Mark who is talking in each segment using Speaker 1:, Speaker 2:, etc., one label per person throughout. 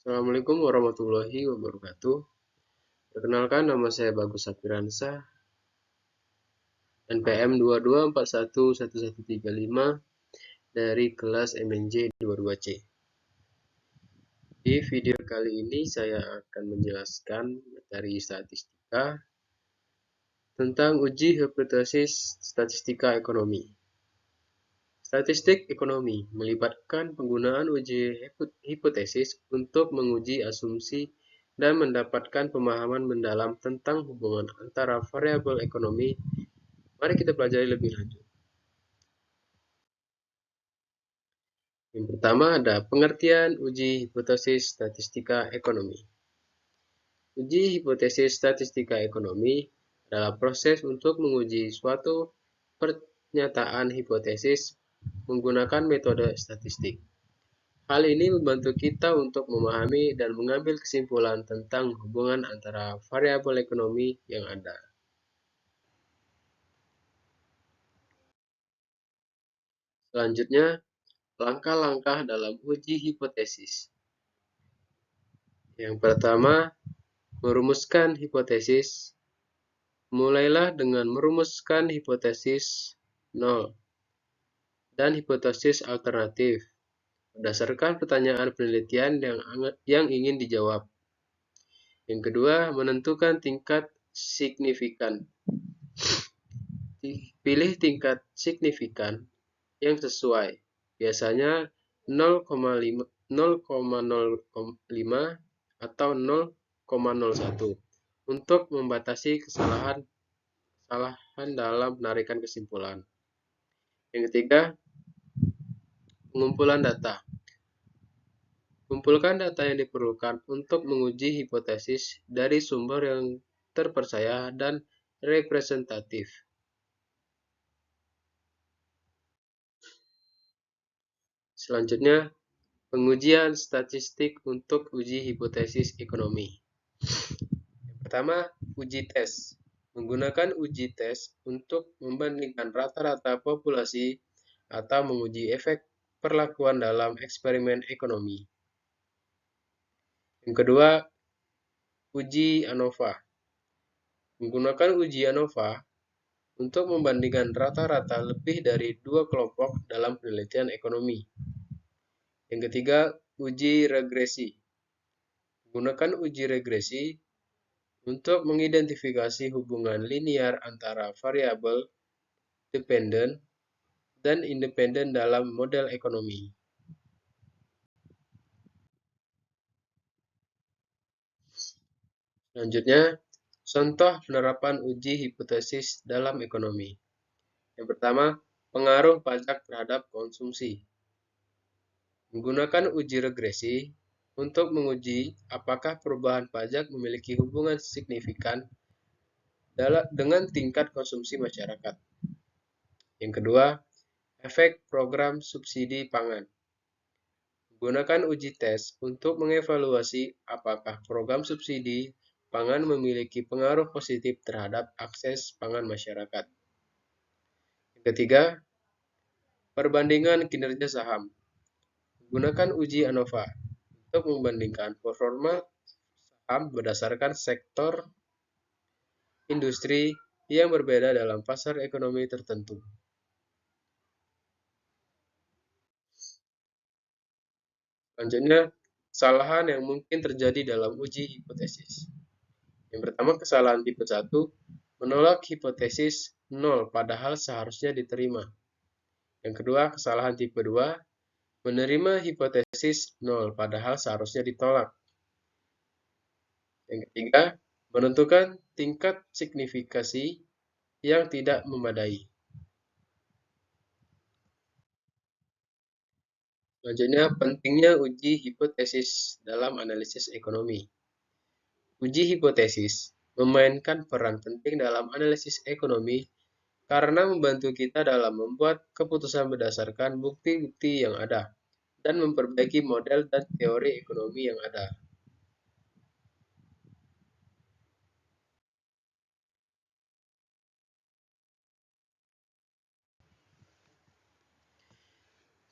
Speaker 1: Assalamualaikum warahmatullahi wabarakatuh. Perkenalkan, nama saya Bagus Sapiransa, NPM 22411135 dari kelas MNJ 22C. Di video kali ini saya akan menjelaskan materi statistika tentang uji hipotesis statistika ekonomi. Statistik ekonomi melibatkan penggunaan uji hipotesis untuk menguji asumsi dan mendapatkan pemahaman mendalam tentang hubungan antara variabel ekonomi. Mari kita pelajari lebih lanjut. Yang pertama ada pengertian uji hipotesis statistika ekonomi. Uji hipotesis statistika ekonomi adalah proses untuk menguji suatu pernyataan hipotesis menggunakan metode statistik. Hal ini membantu kita untuk memahami dan mengambil kesimpulan tentang hubungan antara variabel ekonomi yang ada. Selanjutnya, langkah-langkah dalam uji hipotesis. Yang pertama, merumuskan hipotesis. Mulailah dengan merumuskan hipotesis 0 dan hipotesis alternatif berdasarkan pertanyaan penelitian yang ingin dijawab. Yang kedua, menentukan tingkat signifikan. Pilih tingkat signifikan yang sesuai, biasanya 0,05 atau 0,01 untuk membatasi kesalahan dalam penarikan kesimpulan. Yang ketiga, pengumpulan data. Kumpulkan data yang diperlukan untuk menguji hipotesis dari sumber yang terpercaya dan representatif. Selanjutnya, pengujian statistik untuk uji hipotesis ekonomi. Yang pertama, uji tes. Menggunakan uji tes untuk membandingkan rata-rata populasi atau menguji efek perlakuan dalam eksperimen ekonomi. Yang kedua, uji ANOVA. Menggunakan uji ANOVA untuk membandingkan rata-rata lebih dari dua kelompok dalam penelitian ekonomi. Yang ketiga, uji regresi. Menggunakan uji regresi untuk mengidentifikasi hubungan linear antara variabel dependen dan independen dalam model ekonomi. Selanjutnya, contoh penerapan uji hipotesis dalam ekonomi. Yang pertama, pengaruh pajak terhadap konsumsi. Menggunakan uji regresi untuk menguji apakah perubahan pajak memiliki hubungan signifikan dengan tingkat konsumsi masyarakat. Yang kedua, efek program subsidi pangan. Menggunakan uji tes untuk mengevaluasi apakah program subsidi pangan memiliki pengaruh positif terhadap akses pangan masyarakat. Yang ketiga, perbandingan kinerja saham. Gunakan uji ANOVA untuk membandingkan performa saham berdasarkan sektor industri yang berbeda dalam pasar ekonomi tertentu. Selanjutnya, kesalahan yang mungkin terjadi dalam uji hipotesis. Yang pertama, kesalahan tipe 1, menolak hipotesis 0 padahal seharusnya diterima. Yang kedua, kesalahan tipe 2, menerima hipotesis 0 padahal seharusnya ditolak. Yang ketiga, menentukan tingkat signifikasi yang tidak memadai. Selanjutnya, pentingnya uji hipotesis dalam analisis ekonomi. Uji hipotesis memainkan peran penting dalam analisis ekonomi karena membantu kita dalam membuat keputusan berdasarkan bukti-bukti yang ada dan memperbaiki model dan teori ekonomi yang ada.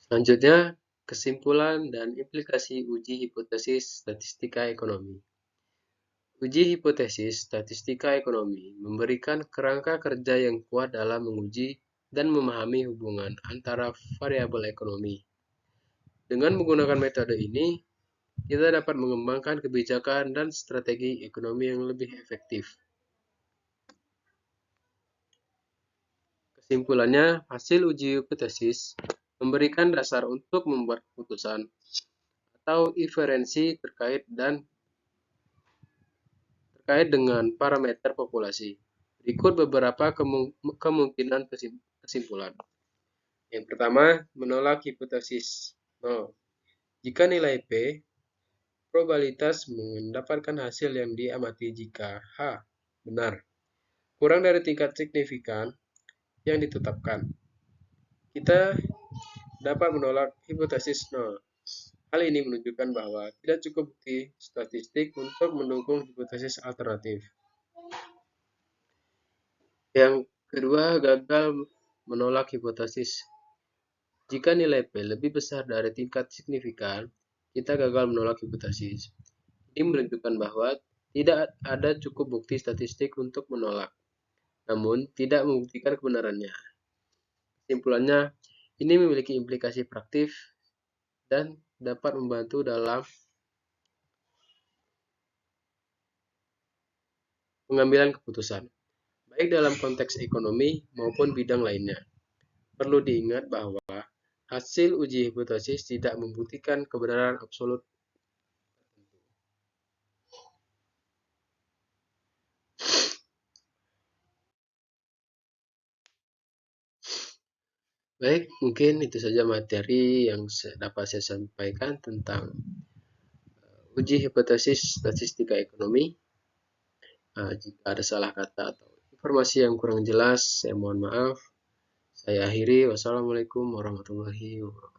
Speaker 1: Selanjutnya, Kesimpulan dan implikasi uji hipotesis statistika ekonomi. Uji hipotesis statistika ekonomi memberikan kerangka kerja yang kuat dalam menguji dan memahami hubungan antara variabel ekonomi. Dengan menggunakan metode ini, kita dapat mengembangkan kebijakan dan strategi ekonomi yang lebih efektif. Kesimpulannya, hasil uji hipotesis memberikan dasar untuk membuat keputusan atau inferensi terkait dengan parameter populasi. Berikut beberapa kemungkinan kesimpulan. Yang pertama, menolak hipotesis 0. Jika nilai P, probabilitas mendapatkan hasil yang diamati jika H benar, kurang dari tingkat signifikan yang ditetapkan. Kita dapat menolak hipotesis 0. Hal ini menunjukkan bahwa tidak cukup bukti statistik untuk mendukung hipotesis alternatif. Yang kedua, gagal menolak hipotesis. Jika nilai P lebih besar dari tingkat signifikan, kita gagal menolak hipotesis. Ini menunjukkan bahwa tidak ada cukup bukti statistik untuk menolak, namun tidak membuktikan kebenarannya. Kesimpulannya, ini memiliki implikasi praktis dan dapat membantu dalam pengambilan keputusan, baik dalam konteks ekonomi maupun bidang lainnya. Perlu diingat bahwa hasil uji hipotesis tidak membuktikan kebenaran absolut. Baik, mungkin itu saja materi yang dapat saya sampaikan tentang uji hipotesis statistika ekonomi. Jika ada salah kata atau informasi yang kurang jelas, saya mohon maaf. Saya akhiri. Wassalamualaikum warahmatullahi wabarakatuh.